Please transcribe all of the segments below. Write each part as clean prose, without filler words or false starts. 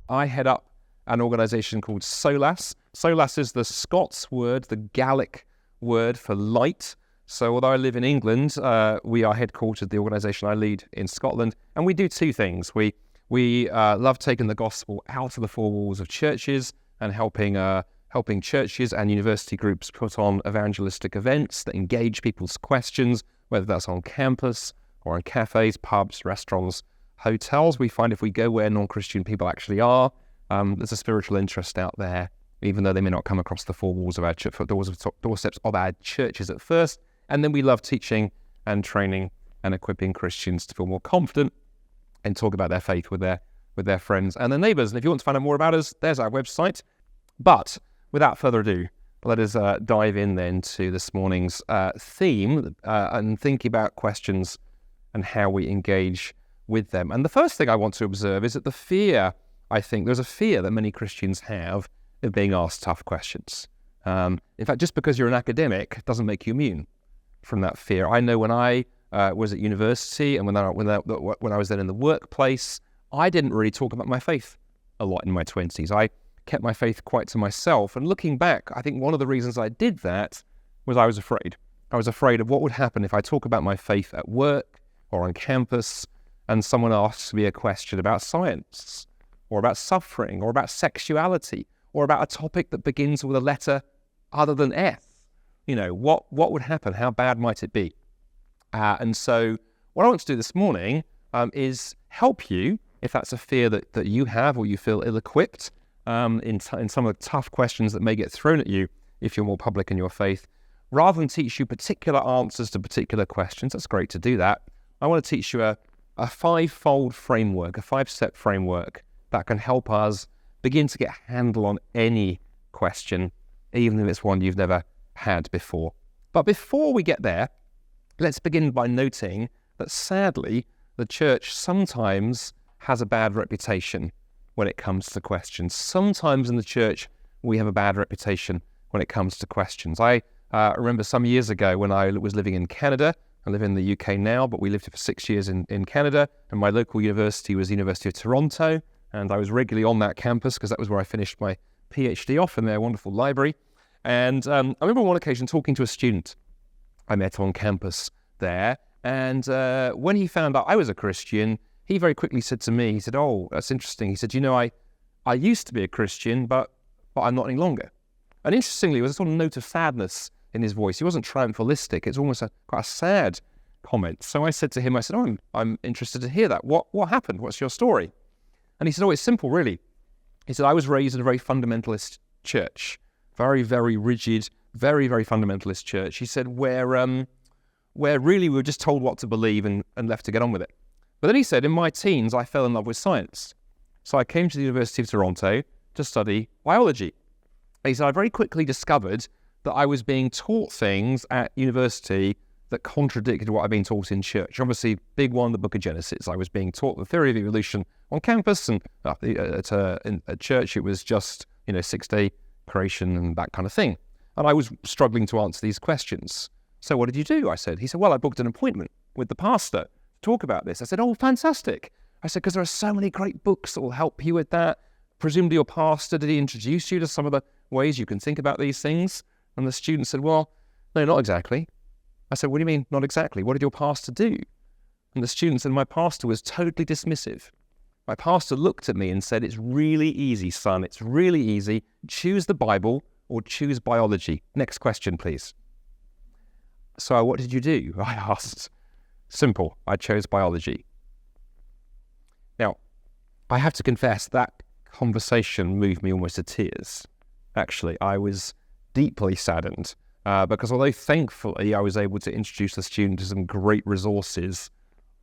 I head up an organisation called Solas. Solas is the Scots word, the Gaelic word for light. So although I live in England, we are headquartered, the organisation I lead, in Scotland, and we do two things. We love taking the gospel out of the four walls of churches and helping churches and university groups put on evangelistic events that engage people's questions, whether that's on campus or in cafes, pubs, restaurants, hotels. We find if we go where non-Christian people actually are, there's a spiritual interest out there, even though they may not come across the four walls of our doorsteps of our churches at first. And then we love teaching and training and equipping Christians to feel more confident and talk about their faith with their friends and their neighbours. And if you want to find out more about us, there's our website. But without further ado, let us dive in then to this morning's theme and think about questions and how we engage with them. And the first thing I want to observe is that there's a fear that many Christians have of being asked tough questions. In fact, just because you're an academic doesn't make you immune from that fear. I know when I was at university and when I was then in the workplace, I didn't really talk about my faith a lot in my 20s. I kept my faith quite to myself. And looking back, I think one of the reasons I did that was I was afraid. I was afraid of what would happen if I talk about my faith at work or on campus and someone asks me a question about science or about suffering or about sexuality or about a topic that begins with a letter other than F. What would happen? How bad might it be? And so what I want to do this morning is help you, if that's a fear that you have or you feel ill-equipped in some of the tough questions that may get thrown at you if you're more public in your faith. Rather than teach you particular answers to particular questions, that's great to do that, I want to teach you a five-fold framework, a five-step framework that can help us begin to get a handle on any question, even if it's one you've never had before. But before we get there, let's begin by noting that sadly, the church sometimes has a bad reputation when it comes to questions. Sometimes in the church, we have a bad reputation when it comes to questions. I remember some years ago when I was living in Canada. I live in the UK now, but we lived here for 6 years in Canada, and my local university was the University of Toronto, and I was regularly on that campus because that was where I finished my PhD off in their wonderful library. And I remember on one occasion talking to a student I met on campus there, and when he found out I was a Christian, he very quickly said to me, he said, "Oh, that's interesting." He said, I used to be a Christian, but I'm not any longer." And interestingly, there was a sort of note of sadness in his voice. He wasn't triumphalistic. It's almost quite a sad comment. So I said to him, "Oh, I'm interested to hear that. What happened? What's your story?" And he said, "Oh, it's simple, really." He said, "I was raised in a very fundamentalist church, very, very rigid, very, very fundamentalist church." He said, where really we were just told what to believe and left to get on with it. But then he said, in my teens, I fell in love with science. So I came to the University of Toronto to study biology. And he said, I very quickly discovered that I was being taught things at university that contradicted what I'd been taught in church. Obviously, big one, the book of Genesis. I was being taught the theory of evolution on campus, and at church it was just, 6-day creation and that kind of thing. And I was struggling to answer these questions. "So what did you do?" I said. He said, "Well, I booked an appointment with the pastor to talk about this." I said, "Oh, fantastic." I said, "Because there are so many great books that will help you with that. Presumably your pastor, did he introduce you to some of the ways you can think about these things?" And the student said, "Well, no, not exactly." I said, "What do you mean, not exactly? What did your pastor do?" And the student said, "My pastor was totally dismissive. My pastor looked at me and said, 'It's really easy, son. It's really easy. Choose the Bible or choose biology. Next question, please.'" "So what did you do?" I asked. "Simple. I chose biology." Now, I have to confess that conversation moved me almost to tears. Actually, I was deeply saddened because although thankfully I was able to introduce the student to some great resources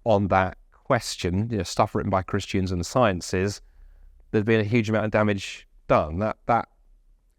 on that question, stuff written by Christians in the sciences, there'd been a huge amount of damage done. That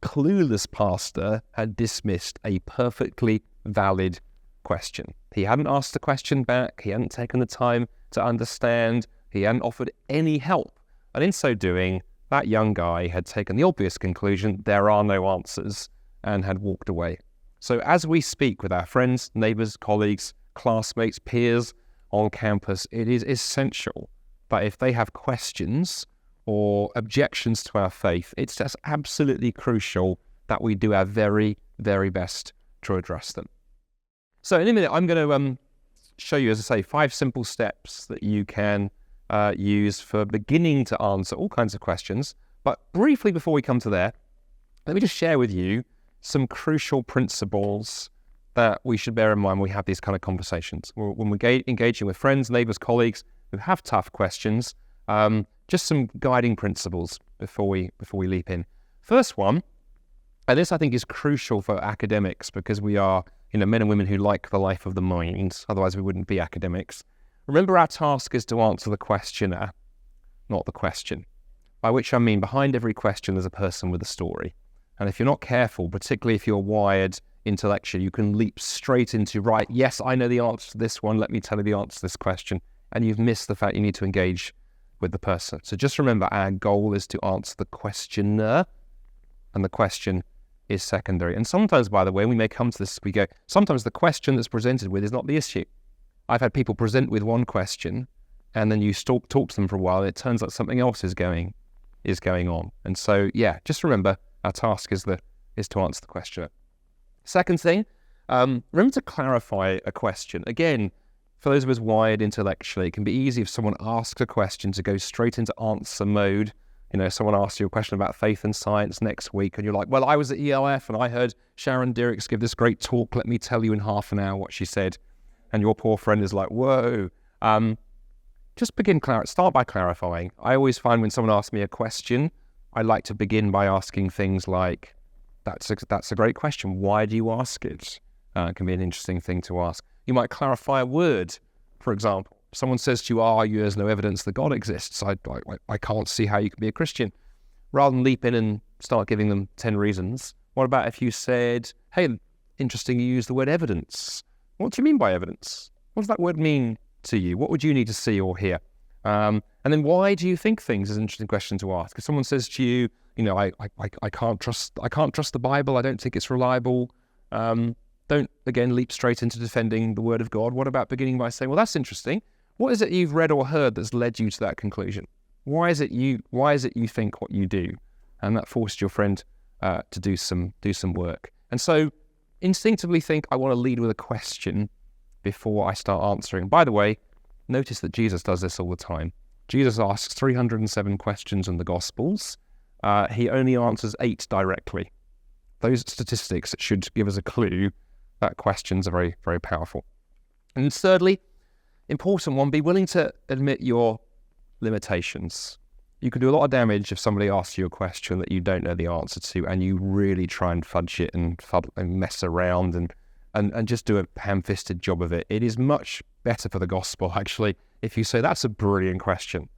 clueless pastor had dismissed a perfectly valid question. He hadn't asked the question back. He hadn't taken the time to understand. He hadn't offered any help. And in so doing, that young guy had taken the obvious conclusion, there are no answers, and had walked away. So as we speak with our friends, neighbours, colleagues, classmates, peers on campus, it is essential that if they have questions, or objections to our faith, it's just absolutely crucial that we do our very, very best to address them. So in a minute, I'm going to show you, as I say, 5 simple steps that you can use for beginning to answer all kinds of questions. But briefly before we come to there, let me just share with you some crucial principles that we should bear in mind when we have these kind of conversations. When we're engaging with friends, neighbours, colleagues who have tough questions, just some guiding principles before we leap in. First one, and this I think is crucial for academics because we are men and women who like the life of the mind, otherwise we wouldn't be academics. Remember, our task is to answer the questioner, not the question. By which I mean, behind every question there's a person with a story. And if you're not careful, particularly if you're wired intellectually, you can leap straight into, right, yes, I know the answer to this one, let me tell you the answer to this question. And you've missed the fact you need to engage with the person. So just remember, our goal is to answer the questioner, and the question is secondary. And sometimes, by the way, we may come to this, we go, sometimes the question that's presented with is not the issue. I've had people present with one question, and then you talk to them for a while, and it turns out something else is going on. And so, yeah, just remember, our task is to answer the questioner. Second thing, remember to clarify a question. Again, for those of us wired intellectually, it can be easy if someone asks a question to go straight into answer mode. Someone asks you a question about faith and science next week, and you're like, well, I was at ELF and I heard Sharon Dirks give this great talk. Let me tell you in half an hour what she said. And your poor friend is like, whoa. Just start by clarifying. I always find when someone asks me a question, I like to begin by asking things like, that's a great question. Why do you ask it? It can be an interesting thing to ask. You might clarify a word, for example. Someone says to you, there's no evidence that God exists. I can't see how you can be a Christian. Rather than leap in and start giving them 10 reasons, what about if you said, hey, interesting you use the word evidence. What do you mean by evidence? What does that word mean to you? What would you need to see or hear? And then why do you think things is an interesting question to ask. If someone says to you, I can't trust the Bible, I don't think it's reliable, don't, again, leap straight into defending the word of God. What about beginning by saying, well, that's interesting. What is it you've read or heard that's led you to that conclusion? Why is it you think what you do? And that forced your friend to do some work. And so instinctively think, I want to lead with a question before I start answering. By the way, notice that Jesus does this all the time. Jesus asks 307 questions in the Gospels. He only answers 8 directly. Those statistics should give us a clue that questions are very, very powerful. And thirdly, important one, be willing to admit your limitations. You can do a lot of damage if somebody asks you a question that you don't know the answer to, and you really try and fudge it and mess around and just do a ham-fisted job of it. It is much better for the gospel, actually, if you say, that's a brilliant question.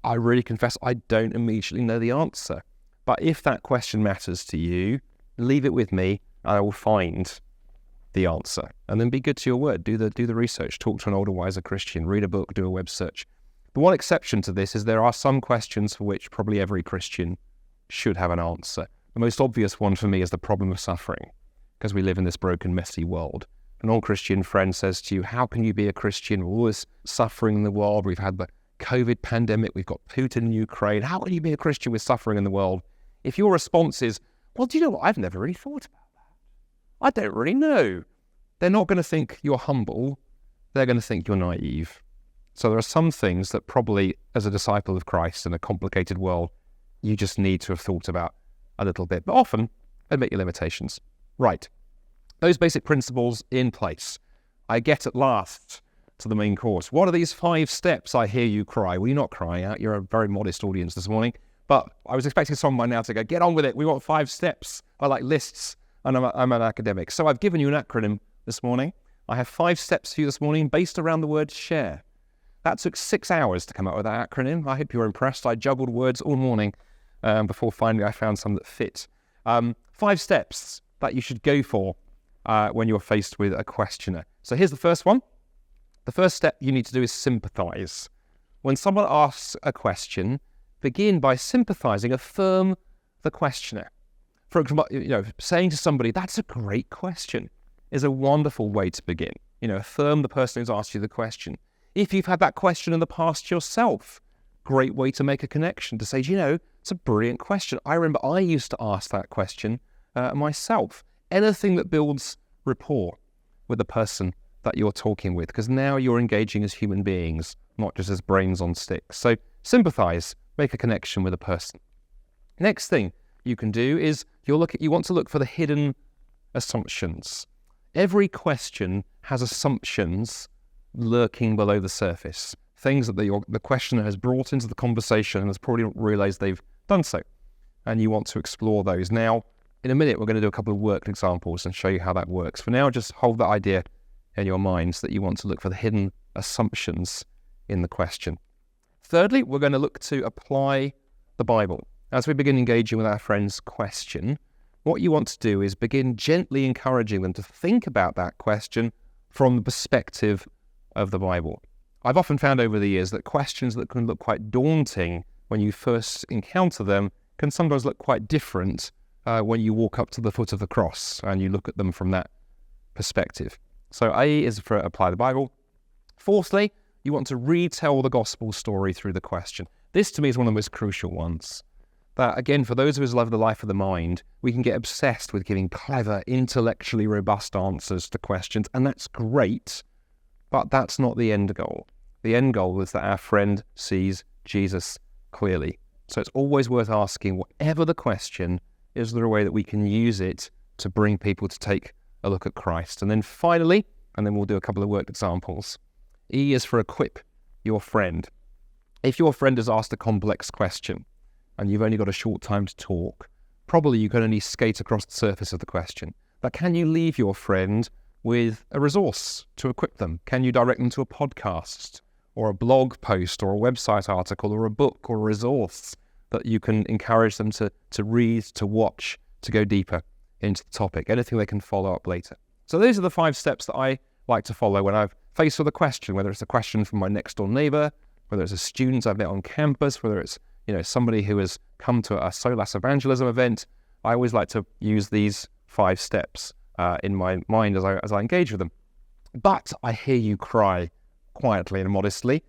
I really confess I don't immediately know the answer. But if that question matters to you, leave it with me, and I will find the answer. And then be good to your word. Do the research. Talk to an older, wiser Christian. Read a book. Do a web search. The one exception to this is there are some questions for which probably every Christian should have an answer. The most obvious one for me is the problem of suffering, because we live in this broken, messy world. An non-Christian friend says to you, how can you be a Christian with all this suffering in the world? We've had the COVID pandemic. We've got Putin in Ukraine. How can you be a Christian with suffering in the world? If your response is, well, do you know what? I've never really thought about that. I don't really know. They're not going to think you're humble. They're going to think you're naive. So there are some things that probably, as a disciple of Christ in a complicated world, you just need to have thought about a little bit. But often, admit your limitations. Right. Those basic principles in place. I get at last to the main course. What are these 5 steps? I hear you cry. Well, you're not crying out. You're a very modest audience this morning. But I was expecting someone by now to go, get on with it. We want 5 steps. I like lists, and I'm an academic. So I've given you an acronym this morning. I have 5 steps for you this morning based around the word share. That took 6 hours to come up with that acronym. I hope you're impressed. I juggled words all morning before finally I found some that fit. 5 steps that you should go for when you're faced with a questioner. So here's the first one. The first step you need to do is sympathize. When someone asks a question, begin by sympathizing. Affirm the questioner. For example, saying to somebody, that's a great question, is a wonderful way to begin. Affirm the person who's asked you the question. If you've had that question in the past yourself, great way to make a connection, to say, it's a brilliant question. I remember I used to ask that question myself. Anything that builds rapport with the person that you're talking with, because now you're engaging as human beings, not just as brains on sticks. So sympathize, make a connection with a person. Next thing you can do is you want to look for the hidden assumptions. Every question has assumptions lurking below the surface, things that the questioner has brought into the conversation and has probably not realized they've done so. And you want to explore those. Now, in a minute, we're going to do a couple of worked examples and show you how that works. For now, just hold that idea in your minds that you want to look for the hidden assumptions in the question. Thirdly, we're going to look to apply the Bible. As we begin engaging with our friend's question, what you want to do is begin gently encouraging them to think about that question from the perspective of the Bible. I've often found over the years that questions that can look quite daunting when you first encounter them can sometimes look quite different when you walk up to the foot of the cross and you look at them from that perspective. So A is for apply the Bible. Fourthly, you want to retell the gospel story through the question. This to me is one of the most crucial ones. That again, for those of us who love the life of the mind, we can get obsessed with giving clever, intellectually robust answers to questions, and that's great, but that's not the end goal. The end goal is that our friend sees Jesus clearly. So it's always worth asking, whatever the question, is there a way that we can use it to bring people to take a look at Christ? And then finally, and then we'll do a couple of worked examples, E is for equip your friend. If your friend has asked a complex question and you've only got a short time to talk, probably you can only skate across the surface of the question. But can you leave your friend with a resource to equip them? Can you direct them to a podcast or a blog post or a website article or a book or a resource that you can encourage them to read, to watch, to go deeper into the topic, anything they can follow up later? So those are the 5 steps that I like to follow when I'm faced with a question, whether it's a question from my next door neighbour, whether it's a student I've met on campus, whether it's somebody who has come to a Solas evangelism event. I always like to use these 5 steps in my mind as I engage with them. But I hear you cry quietly and modestly.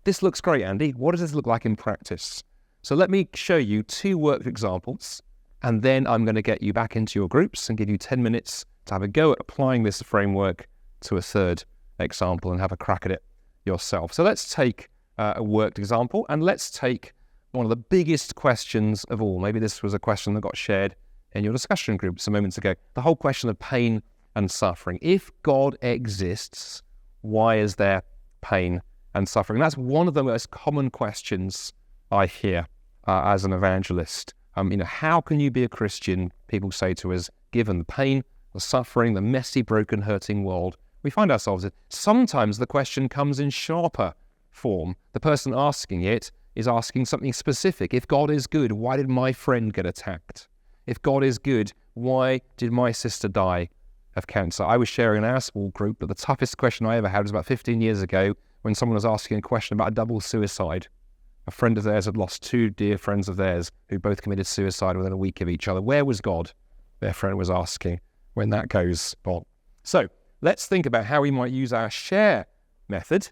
This looks great, Andy. What does this look like in practice? So let me show you 2 worked examples, and then I'm going to get you back into your groups and give you 10 minutes to have a go at applying this framework to a 3rd example and have a crack at it yourself. So let's take a worked example, and let's take one of the biggest questions of all. Maybe this was a question that got shared in your discussion group some moments ago. The whole question of pain and suffering. If God exists, why is there pain and suffering? That's one of the most common questions I hear as an evangelist. How can you be a Christian, people say to us, given the pain, the suffering, the messy, broken, hurting world we find ourselves in? Sometimes the question comes in sharper form. The person asking it is asking something specific. If God is good, why did my friend get attacked? If God is good, why did my sister die of cancer? I was sharing in our small group that the toughest question I ever had was about 15 years ago when someone was asking a question about a double suicide. A friend of theirs had lost 2 dear friends of theirs who both committed suicide within a week of each other. Where was God? Their friend was asking when that goes on. So let's think about how we might use our share method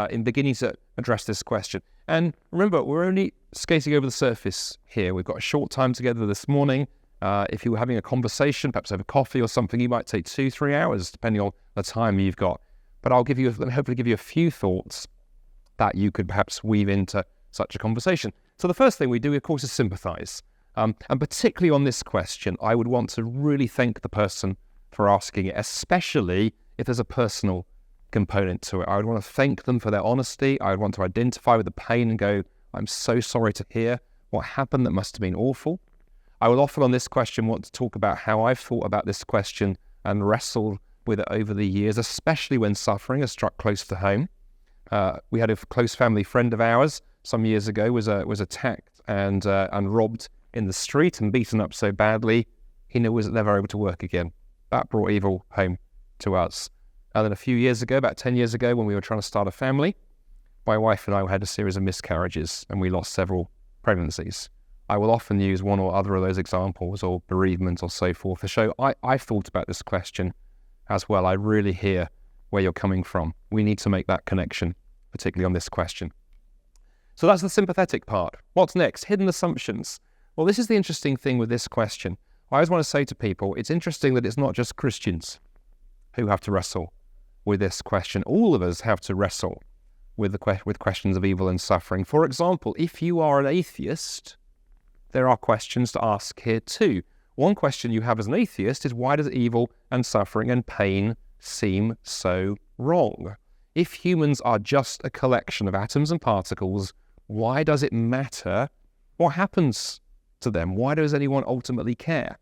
in beginning to address this question. And remember, we're only skating over the surface here. We've got a short time together this morning. If you were having a conversation, perhaps over coffee or something, you might take 2-3 hours, depending on the time you've got. But hopefully give you a few thoughts that you could perhaps weave into such a conversation. So the first thing we do, of course, is sympathize. And particularly on this question, I would want to really thank the person for asking it, especially if there's a personal component to it. I would want to thank them for their honesty. I would want to identify with the pain and go, I'm so sorry to hear what happened. That must have been awful. I will often on this question want to talk about how I've thought about this question and wrestled with it over the years, especially when suffering has struck close to home. We had a close family friend of ours some years ago was attacked and robbed in the street and beaten up so badly he was never able to work again. That brought evil home to us. And then a few years ago, about 10 years ago, when we were trying to start a family, my wife and I had a series of miscarriages and we lost several pregnancies. I will often use one or other of those examples or bereavement or so forth to show I've thought about this question as well. I really hear where you're coming from. We need to make that connection, particularly on this question. So that's the sympathetic part. What's next? Hidden assumptions. Well, this is the interesting thing with this question. I always want to say to people, it's interesting that it's not just Christians who have to wrestle with this question. All of us have to wrestle with questions of evil and suffering. For example, if you are an atheist, there are questions to ask here too. One question you have as an atheist is, why does evil and suffering and pain seem so wrong? If humans are just a collection of atoms and particles, why does it matter what happens to them? Why does anyone ultimately care?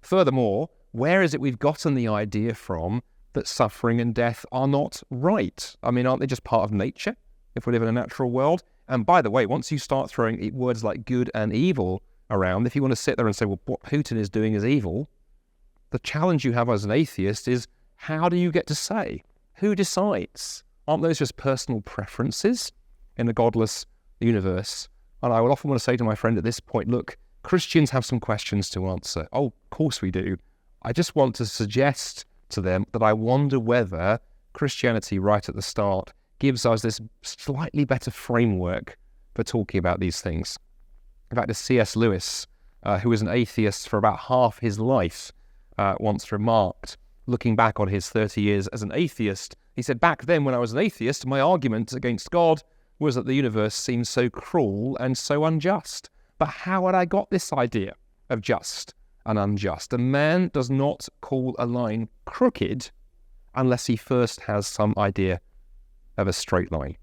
Furthermore, where is it we've gotten the idea from that suffering and death are not right? I mean, aren't they just part of nature if we live in a natural world? And by the way, once you start throwing words like good and evil around, if you want to sit there and say, well, what Putin is doing is evil, the challenge you have as an atheist is, how do you get to say? Who decides? Aren't those just personal preferences in a godless universe? And I will often want to say to my friend at this point, look, Christians have some questions to answer. Oh, of course we do. I just want to suggest to them that I wonder whether Christianity right at the start gives us this slightly better framework for talking about these things. In fact, as C.S. Lewis, who was an atheist for about half his life, once remarked, looking back on his 30 years as an atheist, he said, back then when I was an atheist, my argument against God was that the universe seemed so cruel and so unjust. But how had I got this idea of just and unjust? A man does not call a line crooked unless he first has some idea of a straight line.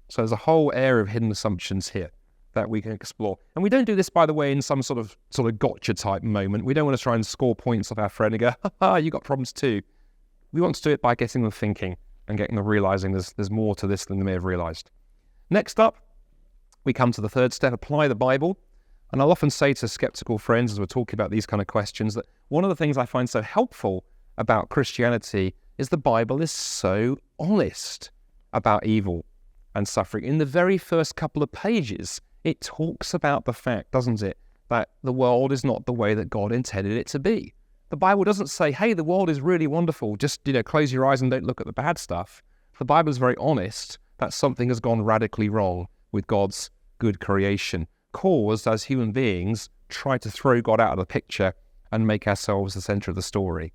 So there's a whole area of hidden assumptions here that we can explore. And we don't do this, by the way, in some sort of gotcha type moment. We don't want to try and score points off our friend and go, ha, you got problems too. We want to do it by getting them thinking and getting them realizing there's more to this than they may have realized. Next up, we come to the third step, apply the Bible. And I'll often say to skeptical friends as we're talking about these kind of questions that one of the things I find so helpful about Christianity is the Bible is so honest about evil and suffering. In the very first couple of pages, it talks about the fact, doesn't it, that the world is not the way that God intended it to be. The Bible doesn't say, hey, the world is really wonderful, just, close your eyes and don't look at the bad stuff. The Bible is very honest that something has gone radically wrong with God's good creation, caused as human beings try to throw God out of the picture and make ourselves the center of the story.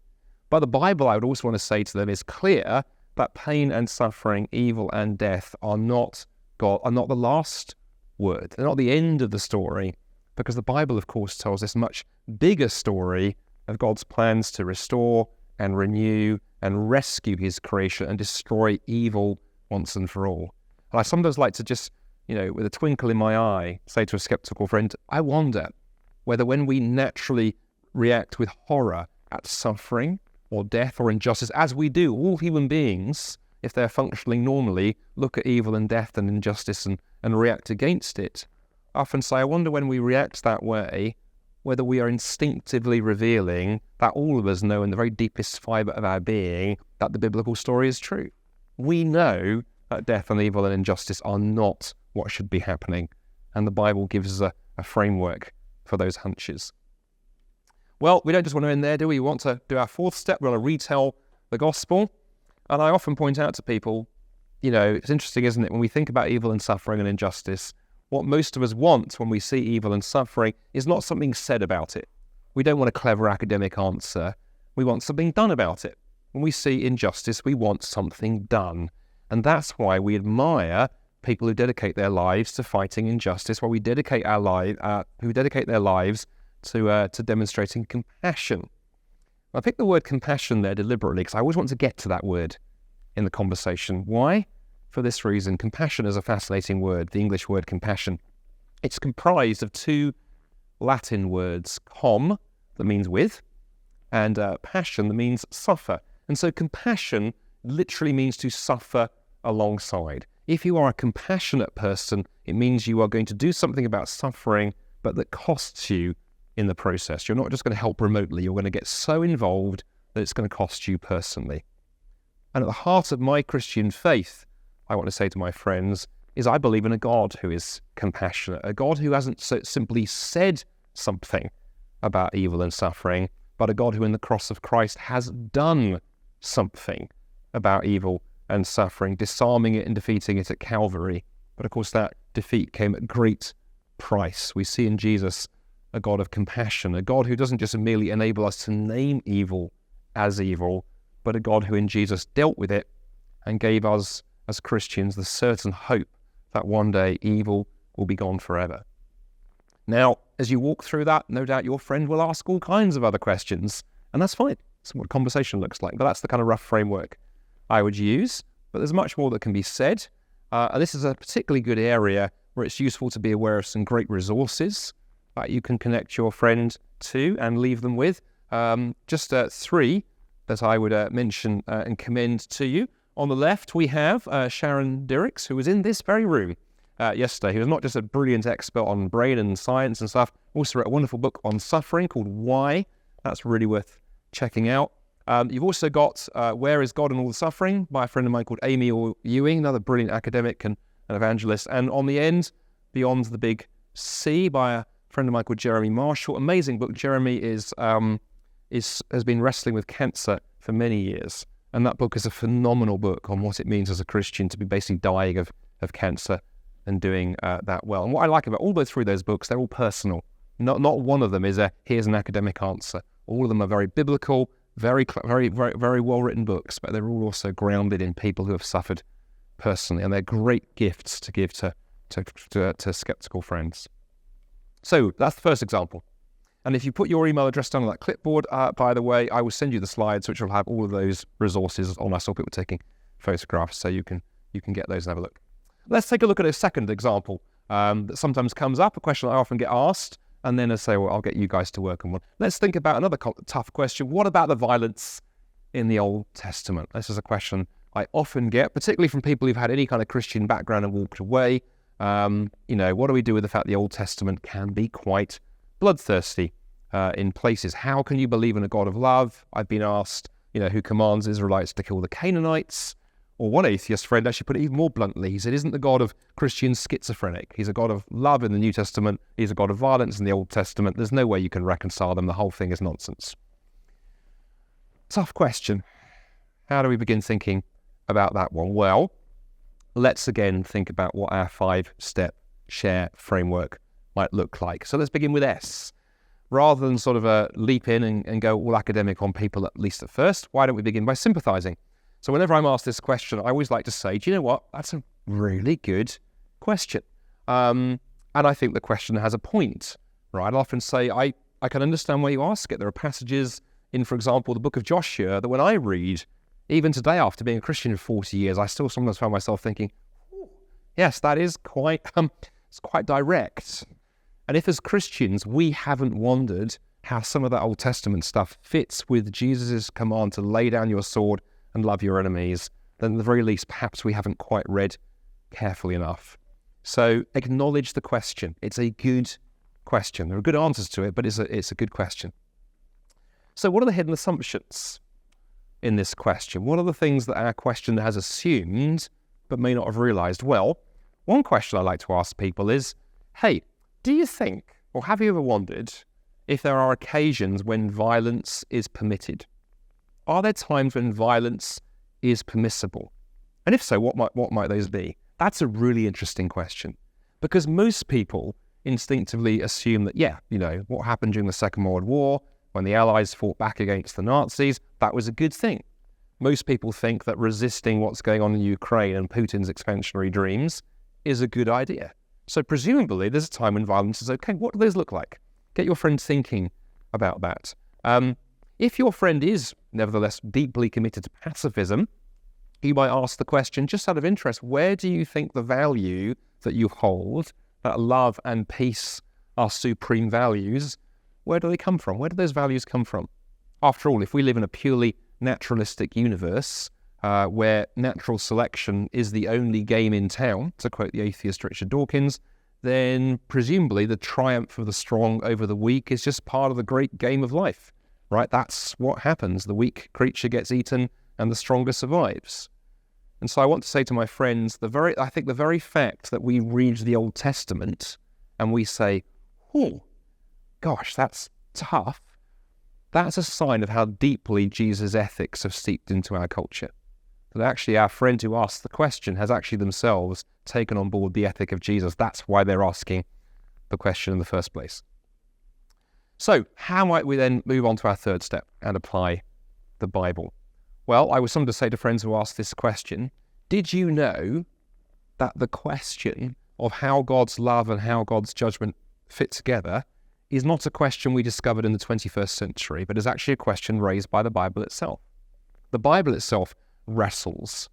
But the Bible, I would also want to say to them, is clear that pain and suffering, evil and death are not the last word. They're not the end of the story, because the Bible, of course, tells this much bigger story of God's plans to restore and renew and rescue his creation and destroy evil once and for all. And I sometimes like to just, with a twinkle in my eye, say to a skeptical friend, I wonder whether when we naturally react with horror at suffering or death or injustice, as we do, all human beings, if they're functioning normally, look at evil and death and injustice and react against it. I often say, I wonder when we react that way, whether we are instinctively revealing that all of us know in the very deepest fibre of our being that the biblical story is true. We know that death and evil and injustice are not what should be happening, and the Bible gives us a framework for those hunches. Well, we don't just want to end there, do we? We want to do our fourth step. We want to retell the gospel. And I often point out to people, it's interesting, isn't it? When we think about evil and suffering and injustice, what most of us want when we see evil and suffering is not something said about it. We don't want a clever academic answer. We want something done about it. When we see injustice, we want something done. And that's why we admire people who dedicate their lives to fighting injustice, why we dedicate who dedicate their lives to demonstrating compassion. I picked the word compassion there deliberately because I always want to get to that word in the conversation. Why? For this reason. Compassion is a fascinating word, the English word compassion. It's comprised of two Latin words, com, that means with, and passion, that means suffer. And so compassion literally means to suffer alongside. If you are a compassionate person, it means you are going to do something about suffering, but that costs you in the process. You're not just going to help remotely. You're going to get so involved that it's going to cost you personally. And at the heart of my Christian faith, I want to say to my friends, is I believe in a God who is compassionate, a God who hasn't simply said something about evil and suffering, but a God who in the cross of Christ has done something about evil and suffering, disarming it and defeating it at Calvary. But of course that defeat came at great price. We see in Jesus a God of compassion, a God who doesn't just merely enable us to name evil as evil, but a God who in Jesus dealt with it and gave us as Christians the certain hope that one day evil will be gone forever. Now, as you walk through that, no doubt your friend will ask all kinds of other questions, and that's fine. That's what conversation looks like, but that's the kind of rough framework I would use. But there's much more that can be said. And this is a particularly good area where it's useful to be aware of some great resources that you can connect your friend to and leave them with. Just three that I would mention and commend to you. On the left, we have Sharon Dirks, who was in this very room yesterday. He was not just a brilliant expert on brain and science and stuff, also wrote a wonderful book on suffering called Why. That's really worth checking out. You've also got Where is God in All the Suffering by a friend of mine called Amy Ewing, another brilliant academic and an evangelist. And on the end, Beyond the Big C by a friend of mine called Jeremy Marshall. Amazing book. Jeremy has been wrestling with cancer for many years. And that book is a phenomenal book on what it means as a Christian to be basically dying of cancer and doing that well. And what I like about all those three of those books, they're all personal. Not one of them is here's an academic answer. All of them are very biblical, very well-written books, but they're all also grounded in people who have suffered personally, and they're great gifts to give to skeptical friends. So that's the first example. And if you put your email address down on that clipboard, by the way, I will send you the slides, which will have all of those resources on us, or people taking photographs, so you can get those and have a look. Let's take a look at a second example that sometimes comes up, a question I often get asked, and then I say, well, I'll get you guys to work on one. Let's think about another tough question. What about the violence in the Old Testament? This is a question I often get, particularly from people who've had any kind of Christian background and walked away. What do we do with the fact the Old Testament can be quite bloodthirsty in places? How can you believe in a God of love? I've been asked, who commands Israelites to kill the Canaanites? Or one atheist friend actually put it even more bluntly. He said, isn't the God of Christians schizophrenic? He's a God of love in the New Testament. He's a God of violence in the Old Testament. There's no way you can reconcile them. The whole thing is nonsense. Tough question. How do we begin thinking about that one? Well, let's again think about what our 5-step share framework might look like. So let's begin with S. Rather than sort of leap in and go all academic on people, at least at first, why don't we begin by sympathizing? So whenever I'm asked this question, I always like to say, do you know what? That's a really good question. And I think the question has a point, right? I often say, I can understand why you ask it. There are passages in, for example, the book of Joshua that when I read, even today after being a Christian for 40 years, I still sometimes find myself thinking, yes, that is quite, it's quite direct. And if as Christians, we haven't wondered how some of that Old Testament stuff fits with Jesus' command to lay down your sword and love your enemies, then at the very least, perhaps we haven't quite read carefully enough. So acknowledge the question. It's a good question. There are good answers to it, but it's a good question. So what are the hidden assumptions in this question? What are the things that our question has assumed but may not have realized? Well, one question I like to ask people is, hey, do you think, or have you ever wondered, if there are occasions when violence is permitted? Are there times when violence is permissible? And if so, what might those be? That's a really interesting question, because most people instinctively assume that, what happened during the Second World War, when the Allies fought back against the Nazis, that was a good thing. Most people think that resisting what's going on in Ukraine and Putin's expansionary dreams is a good idea. So presumably there's a time when violence is okay. What do those look like? Get your friend thinking about that. If your friend is nevertheless deeply committed to pacifism, you might ask the question, just out of interest, where do you think the value that you hold, that love and peace are supreme values, where do they come from? Where do those values come from? After all, if we live in a purely naturalistic universe where natural selection is the only game in town, to quote the atheist Richard Dawkins, then presumably the triumph of the strong over the weak is just part of the great game of life, right? That's what happens. The weak creature gets eaten and the stronger survives. And so I want to say to my friends, I think the very fact that we read the Old Testament and we say, oh, gosh, that's tough, that's a sign of how deeply Jesus' ethics have seeped into our culture. that actually our friend who asked the question has actually themselves taken on board the ethic of Jesus. That's why they're asking the question in the first place. So how might we then move on to our third step and apply the Bible? Well, I was something to say to friends who asked this question, did you know that the question of how God's love and how God's judgment fit together is not a question we discovered in the 21st century, but is actually a question raised by the Bible itself? The Bible itself wrestles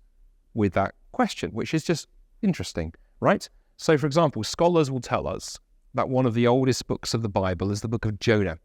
with that question, which is just interesting, right? So, for example, scholars will tell us that one of the oldest books of the Bible is the book of Jonah.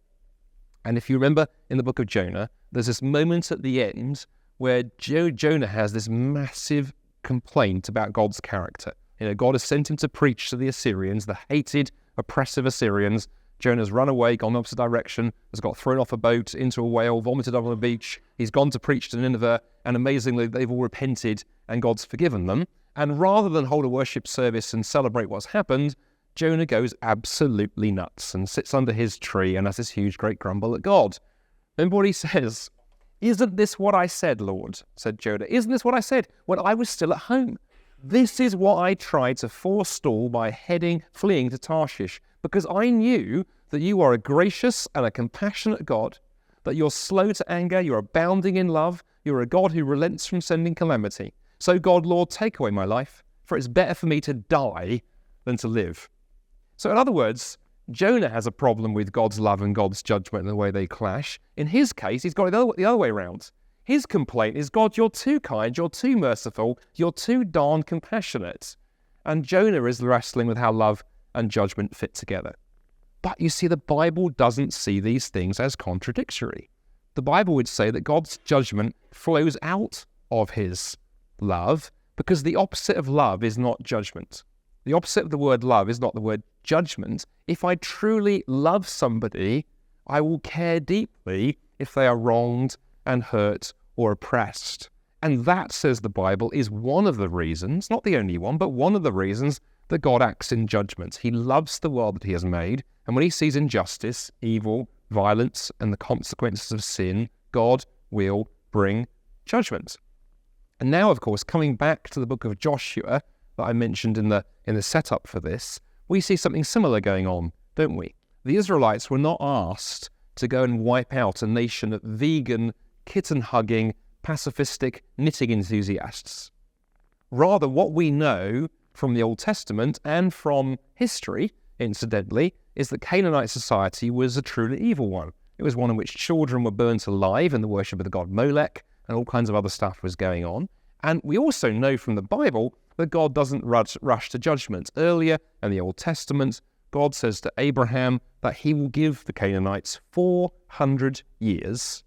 And if you remember in the book of Jonah, there's this moment at the end where Jonah has this massive complaint about God's character. God has sent him to preach to the Assyrians, the hated, oppressive Assyrians. Jonah's run away, gone the opposite direction, has got thrown off a boat into a whale, vomited up on a beach. He's gone to preach to Nineveh, and amazingly, they've all repented, and God's forgiven them. And rather than hold a worship service and celebrate what's happened, Jonah goes absolutely nuts and sits under his tree and has this huge, great grumble at God. Remember what he says? "Isn't this what I said, Lord?" said Jonah. "Isn't this what I said when I was still at home? This is what I tried to forestall by fleeing to Tarshish, because I knew that you are a gracious and a compassionate God, that you're slow to anger, you're abounding in love, you're a God who relents from sending calamity. So God, Lord, take away my life, for it's better for me to die than to live." So in other words, Jonah has a problem with God's love and God's judgment and the way they clash. In his case, he's got it the other way around. His complaint is, God, you're too kind, you're too merciful, you're too darn compassionate. And Jonah is wrestling with how love and judgment fit together. But you see, the Bible doesn't see these things as contradictory. The Bible would say that God's judgment flows out of his love, because the opposite of love is not judgment. The opposite of the word love is not the word judgment. If I truly love somebody, I will care deeply if they are wronged and hurt or oppressed. And that, says the Bible, is one of the reasons, not the only one, but one of the reasons that God acts in judgment. He loves the world that he has made, and when he sees injustice, evil, violence, and the consequences of sin, God will bring judgment. And now, of course, coming back to the book of Joshua that I mentioned in the setup for this, we see something similar going on, don't we? The Israelites were not asked to go and wipe out a nation of vegan, kitten-hugging, pacifistic knitting enthusiasts. Rather, what we know from the Old Testament and from history, incidentally, is that Canaanite society was a truly evil one. It was one in which children were burnt alive in the worship of the god Molech, and all kinds of other stuff was going on. And we also know from the Bible that God doesn't rush to judgment. Earlier in the Old Testament, God says to Abraham that he will give the Canaanites 400 years,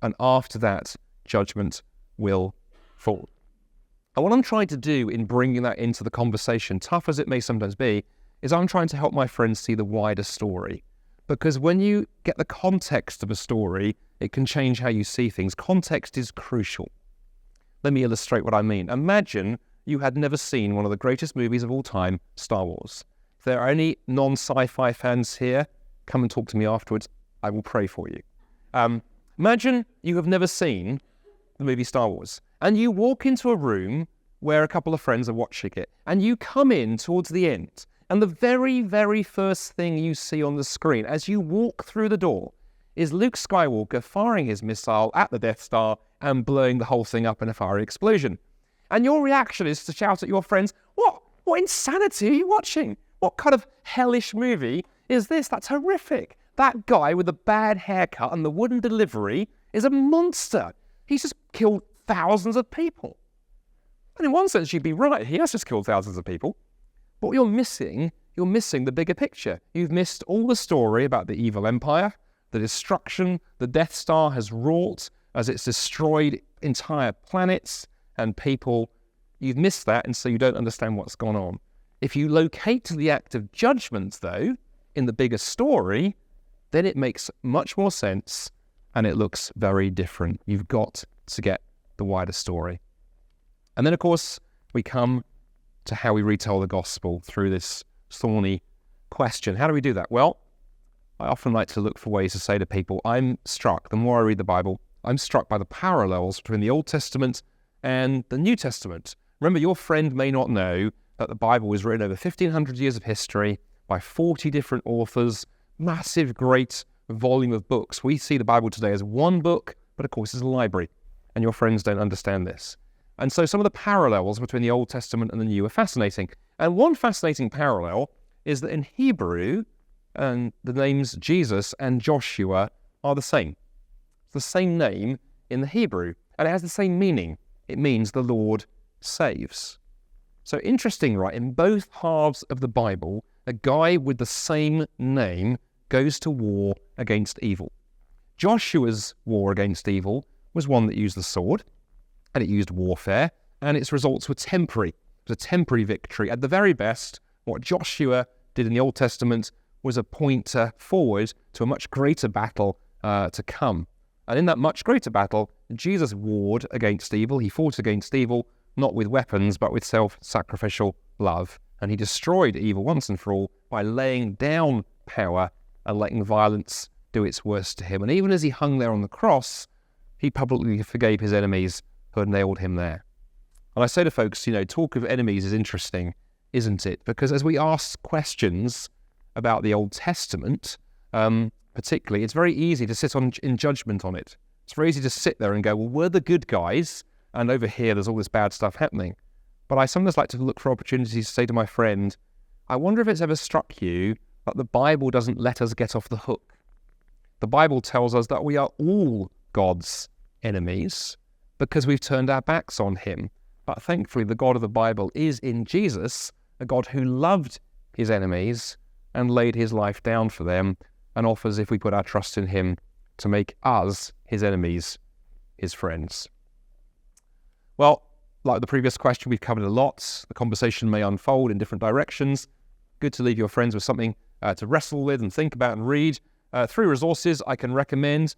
and after that, judgment will fall. And what I'm trying to do in bringing that into the conversation, tough as it may sometimes be, is I'm trying to help my friends see the wider story. Because when you get the context of a story, it can change how you see things. Context is crucial. Let me illustrate what I mean. Imagine you had never seen one of the greatest movies of all time, Star Wars. If there are any non-sci-fi fans here, come and talk to me afterwards. I will pray for you. Imagine you have never seen the movie Star Wars, and you walk into a room where a couple of friends are watching it, and you come in towards the end, and the very, very first thing you see on the screen as you walk through the door is Luke Skywalker firing his missile at the Death Star and blowing the whole thing up in a fiery explosion. And your reaction is to shout at your friends, What insanity are you watching? What kind of hellish movie is this? That's horrific. That guy with the bad haircut and the wooden delivery is a monster. He's just killed thousands of people. And in one sense, you'd be right. He has just killed thousands of people. But what you're missing the bigger picture. You've missed all the story about the evil empire, the destruction the Death Star has wrought as it's destroyed entire planets and people. You've missed that, and so you don't understand what's gone on. If you locate the act of judgment, though, in the bigger story, then it makes much more sense and it looks very different. You've got to get the wider story. And then, of course, we come to how we retell the gospel through this thorny question. How do we do that? Well, I often like to look for ways to say to people, I'm struck, the more I read the Bible, I'm struck by the parallels between the Old Testament and the New Testament. Remember, your friend may not know that the Bible was written over 1,500 years of history by 40 different authors, massive, great volume of books. We see the Bible today as one book, but of course it's a library, and your friends don't understand this. And so some of the parallels between the Old Testament and the New are fascinating. And one fascinating parallel is that in Hebrew, and the names Jesus and Joshua are the same. It's the same name in the Hebrew, and it has the same meaning. It means the Lord saves. So interesting, right? In both halves of the Bible, a guy with the same name goes to war against evil. Joshua's war against evil was one that used the sword, and it used warfare, and its results were temporary. It was a temporary victory. At the very best, what Joshua did in the Old Testament was a pointer forward to a much greater battle to come. And in that much greater battle, Jesus warred against evil. He fought against evil, not with weapons, but with self-sacrificial love. And he destroyed evil once and for all by laying down power and letting violence do its worst to him. And even as he hung there on the cross, he publicly forgave his enemies who had nailed him there. And I say to folks, talk of enemies is interesting, isn't it? Because as we ask questions about the Old Testament, particularly, it's very easy to sit in judgment on it. It's very easy to sit there and go, well, we're the good guys, and over here there's all this bad stuff happening. But I sometimes like to look for opportunities to say to my friend, I wonder if it's ever struck you that the Bible doesn't let us get off the hook. The Bible tells us that we are all God's enemies because we've turned our backs on him. But thankfully, the God of the Bible is in Jesus, a God who loved his enemies and laid his life down for them, and offers, if we put our trust in him, to make us, his enemies, his friends. Well, like the previous question, we've covered a lot. The conversation may unfold in different directions. Good to leave your friends with something to wrestle with and think about and read. 3 resources I can recommend.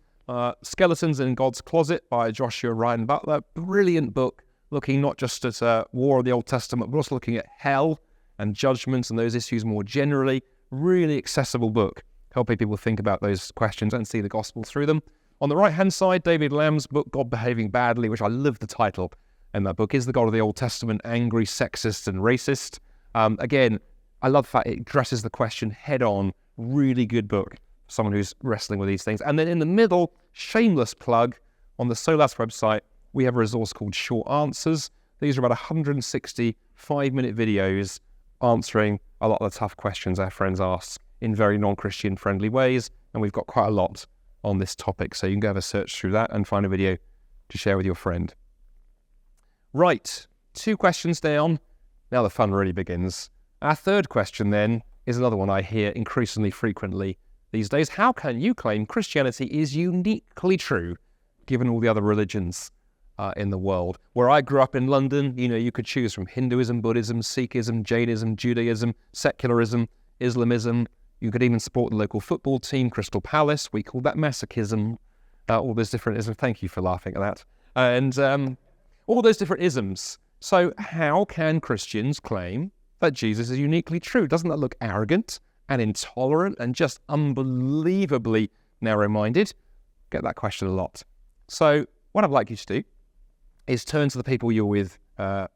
Skeletons in God's Closet by Joshua Ryan Butler. Brilliant book, looking not just at war of the Old Testament, but also looking at hell and judgment and those issues more generally. Really accessible book, helping people think about those questions and see the gospel through them. On the right-hand side, David Lamb's book, God Behaving Badly, which I love the title, and that book is the God of the Old Testament, angry, sexist, and racist. Again, I love the fact it addresses the question head-on. Really good book for someone who's wrestling with these things. And then in the middle, shameless plug, on the Solas website, we have a resource called Short Answers. These are about 160 5-minute videos answering a lot of the tough questions our friends ask in very non-Christian friendly ways, and we've got quite a lot on this topic, so you can go have a search through that and find a video to share with your friend. Right, 2 questions down. Now the fun really begins. Our third question then is another one I hear increasingly frequently these days. How can you claim Christianity is uniquely true given all the other religions in the world? Where I grew up in London, you could choose from Hinduism, Buddhism, Sikhism, Jainism, Judaism, secularism, Islamism. You could even support the local football team, Crystal Palace. We call that masochism. All those different isms. Thank you for laughing at that. And all those different isms. So how can Christians claim that Jesus is uniquely true? Doesn't that look arrogant and intolerant and just unbelievably narrow-minded? Get that question a lot. So what I'd like you to do is turn to the people you were with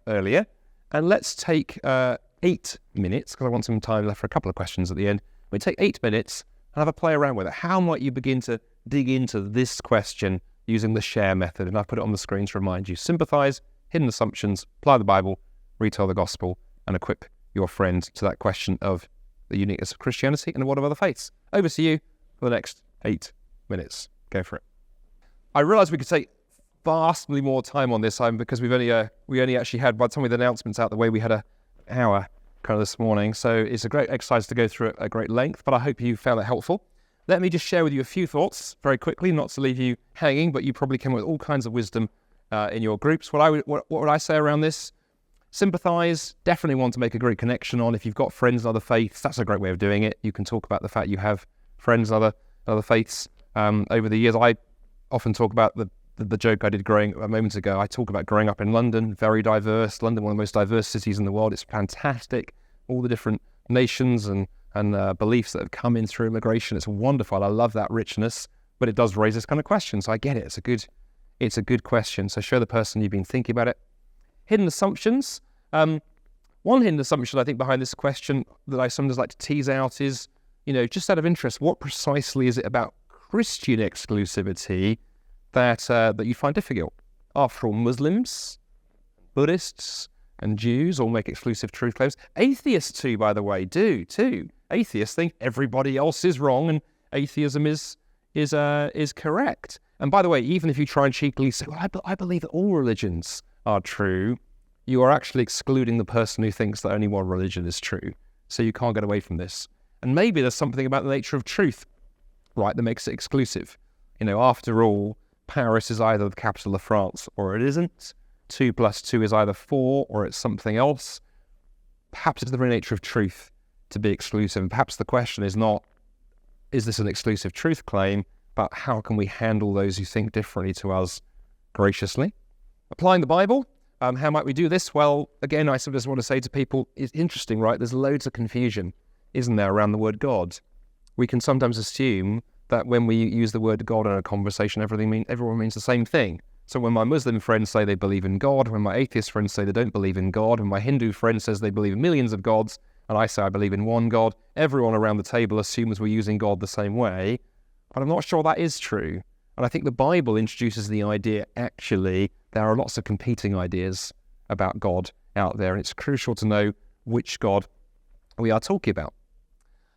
earlier, and let's take 8 minutes, because I want some time left for a couple of questions at the end. We take 8 minutes and have a play around with it. How might you begin to dig into this question using the share method? And I've put it on the screen to remind you. Sympathize, hidden assumptions, apply the Bible, retell the gospel, and equip your friend to that question of the uniqueness of Christianity and what of other faiths. Over to you for the next 8 minutes. Go for it. I realise we could take vastly more time on this because we only actually had, by the time with the announcements out the way, we had an hour kind of this morning. So it's a great exercise to go through at great length, but I hope you found it helpful. Let me just share with you a few thoughts very quickly, not to leave you hanging, but you probably come with all kinds of wisdom in your groups. What would I say around this? Sympathise, definitely want to make a great connection on. If you've got friends in other faiths, that's a great way of doing it. You can talk about the fact you have friends in other faiths. Over the years, I often talk about the joke I did a moment ago. I talk about growing up in London, very diverse. London, one of the most diverse cities in the world. It's fantastic. All the different nations and beliefs that have come in through immigration. It's wonderful. I love that richness, but it does raise this kind of question. So I get it. it's a good question. So show the person you've been thinking about it. Hidden assumptions. One hidden assumption I think behind this question that I sometimes like to tease out is, just out of interest, what precisely is it about Christian exclusivity that you find difficult? After all, Muslims, Buddhists, and Jews all make exclusive truth claims. Atheists too, by the way, do too. Atheists think everybody else is wrong and atheism is correct. And by the way, even if you try and cheekily say, well, I believe that all religions are true, you are actually excluding the person who thinks that only one religion is true. So you can't get away from this. And maybe there's something about the nature of truth, right, that makes it exclusive. After all, Paris is either the capital of France or it isn't. 2 + 2 is either 4 or it's something else. Perhaps it's the very nature of truth to be exclusive. And perhaps the question is not, is this an exclusive truth claim, but how can we handle those who think differently to us graciously? Applying the Bible, how might we do this? Well, again, I sometimes want to say to people, it's interesting, right? There's loads of confusion, isn't there, around the word God? We can sometimes assume that when we use the word God in a conversation, everyone means the same thing. So when my Muslim friends say they believe in God, when my atheist friends say they don't believe in God, when my Hindu friend says they believe in millions of gods, and I say I believe in one God, everyone around the table assumes we're using God the same way. But I'm not sure that is true. And I think the Bible introduces the idea, actually, there are lots of competing ideas about God out there, and it's crucial to know which God we are talking about.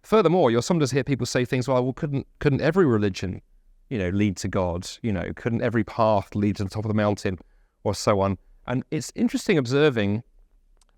Furthermore, you'll sometimes hear people say things, well, couldn't every religion, lead to God? Couldn't every path lead to the top of the mountain, or so on? And it's interesting observing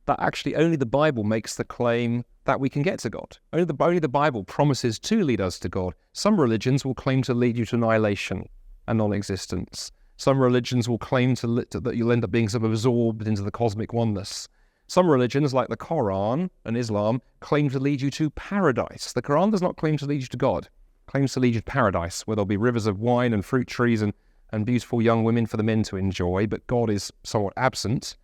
that actually only the Bible makes the claim that we can get to God. Only the Bible promises to lead us to God. Some religions will claim to lead you to annihilation and non-existence. Some religions will claim that you'll end up being sort of absorbed into the cosmic oneness. Some religions, like the Quran and Islam, claim to lead you to paradise. The Quran does not claim to lead you to God. It claims to lead you to paradise, where there'll be rivers of wine and fruit trees and beautiful young women for the men to enjoy, but God is somewhat absent.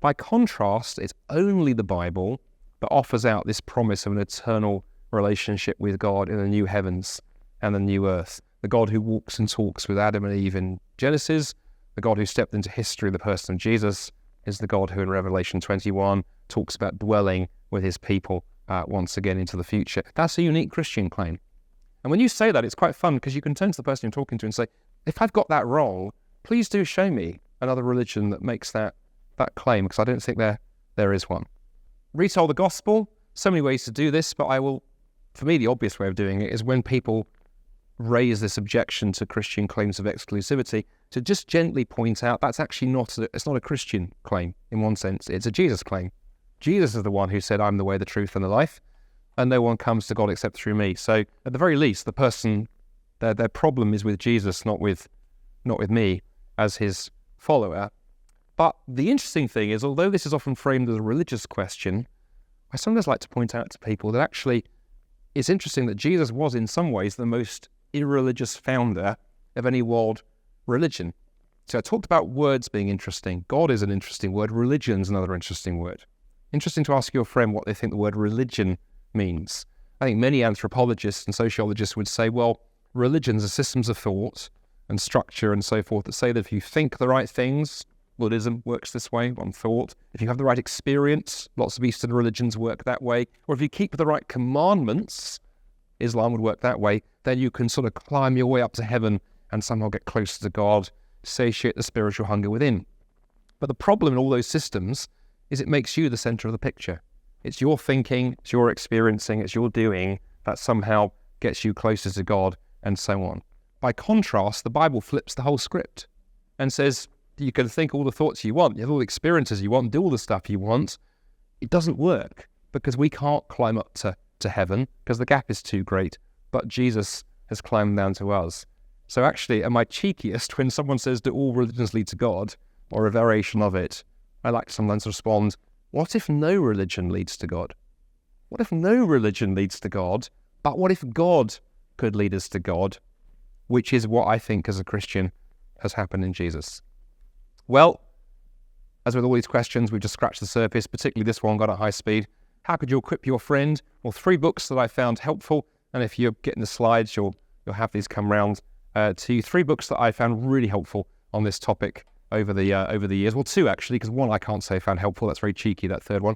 By contrast, it's only the Bible that offers out this promise of an eternal relationship with God in the new heavens and the new earth. The God who walks and talks with Adam and Eve in Genesis, the God who stepped into history, the person of Jesus, is the God who in Revelation 21 talks about dwelling with his people once again into the future. That's a unique Christian claim. And when you say that, it's quite fun because you can turn to the person you're talking to and say, if I've got that wrong, please do show me another religion that makes that claim, because I don't think there is one. Retell the gospel. So many ways to do this, but for me, the obvious way of doing it is when people raise this objection to Christian claims of exclusivity, to just gently point out that's actually it's not a Christian claim in one sense, it's a Jesus claim. Jesus is the one who said, I'm the way, the truth, and the life, and no one comes to God except through me. So at the very least, the person, their problem is with Jesus, not with me as his follower. But the interesting thing is, although this is often framed as a religious question, I sometimes like to point out to people that actually it's interesting that Jesus was in some ways the most irreligious founder of any world religion. So I talked about words being interesting. God is an interesting word. Religion is another interesting word. Interesting to ask your friend what they think the word religion means. I think many anthropologists and sociologists would say, well, religions are systems of thought and structure and so forth that say that if you think the right things, Buddhism works this way on thought. If you have the right experience, lots of Eastern religions work that way. Or if you keep the right commandments, Islam would work that way, then you can sort of climb your way up to heaven and somehow get closer to God, satiate the spiritual hunger within. But the problem in all those systems is it makes you the center of the picture. It's your thinking, it's your experiencing, it's your doing that somehow gets you closer to God and so on. By contrast, the Bible flips the whole script and says you can think all the thoughts you want, you have all the experiences you want, do all the stuff you want. It doesn't work because we can't climb up to heaven because the gap is too great, but Jesus has climbed down to us. So actually, am I cheekiest when someone says, do all religions lead to God, or a variation of it? I like to sometimes respond, what if no religion leads to God? What if no religion leads to God, but what if God could lead us to God, which is what I think as a Christian has happened in Jesus? Well, as with all these questions, we've just scratched the surface, particularly this one got at high speed. How could you equip your friend? Well, 3 books that I found helpful, and if you're getting the slides, you'll have these come round to you. 3 books that I found really helpful on this topic over the years. Well, two actually, because one I can't say I found helpful. That's very cheeky, that third one.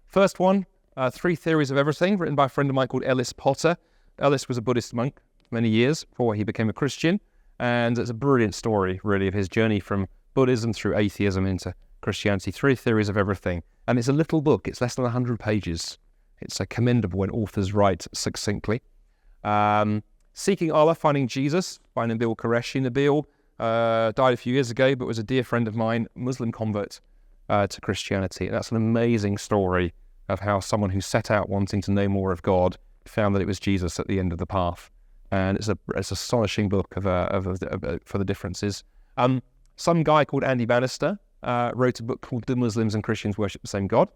First one, Three Theories of Everything, written by a friend of mine called Ellis Potter. Ellis was a Buddhist monk for many years before he became a Christian, and it's a brilliant story, really, of his journey from Buddhism through atheism into Christianity. Three Theories of Everything. And it's a little book. It's less than 100 pages. It's commendable when authors write succinctly. Seeking Allah, Finding Jesus by Nabil Qureshi. Nabil died a few years ago, but was a dear friend of mine, Muslim convert to Christianity. And that's an amazing story of how someone who set out wanting to know more of God found that it was Jesus at the end of the path. And it's an astonishing book for the differences. Some guy called Andy Bannister wrote a book called Do Muslims and Christians Worship the Same God?,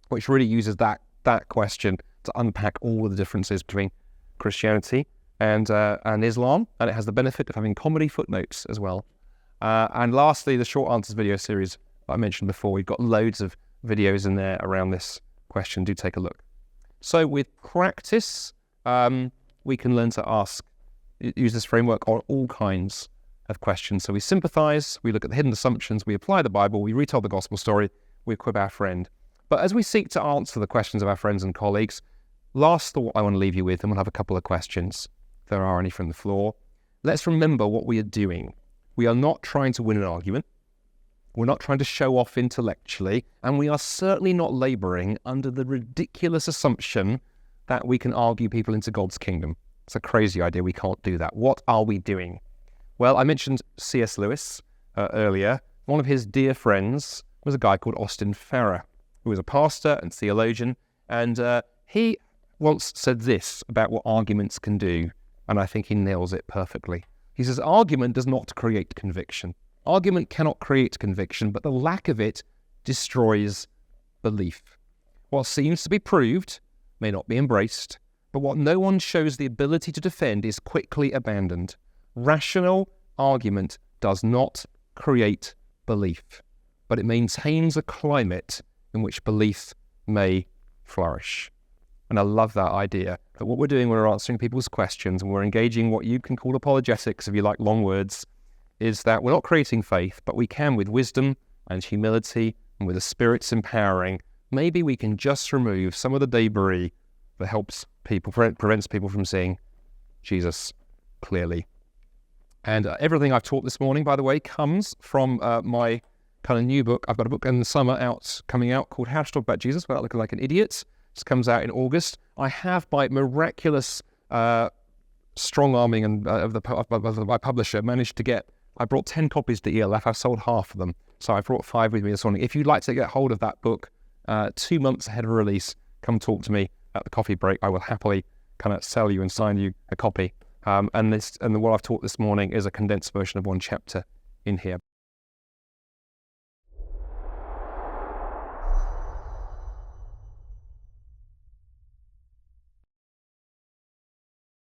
which really uses that question to unpack all of the differences between Christianity and Islam, and it has the benefit of having comedy footnotes as well. And lastly, the Short Answers video series I mentioned before. We've got loads of videos in there around this question. Do take a look. So with practice, we can learn to use this framework on all kinds of questions. So we sympathize, we look at the hidden assumptions, we apply the Bible, we retell the gospel story, we equip our friend. But as we seek to answer the questions of our friends and colleagues, last thought I want to leave you with, and we'll have a couple of questions, if there are any from the floor. Let's remember what we are doing. We are not trying to win an argument. We're not trying to show off intellectually, and we are certainly not labouring under the ridiculous assumption that we can argue people into God's kingdom. It's a crazy idea. We can't do that. What are we doing? Well, I mentioned C.S. Lewis earlier. One of his dear friends was a guy called Austin Farrer, who was a pastor and theologian, and he once said this about what arguments can do, and I think he nails it perfectly. He says, argument does not create conviction. Argument cannot create conviction, but the lack of it destroys belief. What seems to be proved may not be embraced, but what no one shows the ability to defend is quickly abandoned. Rational argument does not create belief, but it maintains a climate in which belief may flourish. And I love that idea, that what we're doing when we're answering people's questions and we're engaging what you can call apologetics, if you like long words, is that we're not creating faith, but we can, with wisdom and humility and with the Spirit's empowering, maybe we can just remove some of the debris that helps people, prevents people from seeing Jesus clearly. And everything I've taught this morning, by the way, comes from my kind of new book. I've got a book in the summer coming out called How to Talk About Jesus Without Looking Like an Idiot. This comes out in August. I have, by miraculous strong-arming of my publisher, managed to get, I brought 10 copies to ELF. I've sold half of them. So I brought 5 with me this morning. If you'd like to get hold of that book 2 months ahead of release, come talk to me at the coffee break. I will happily kind of sell you and sign you a copy. And what I've taught this morning is a condensed version of one chapter in here.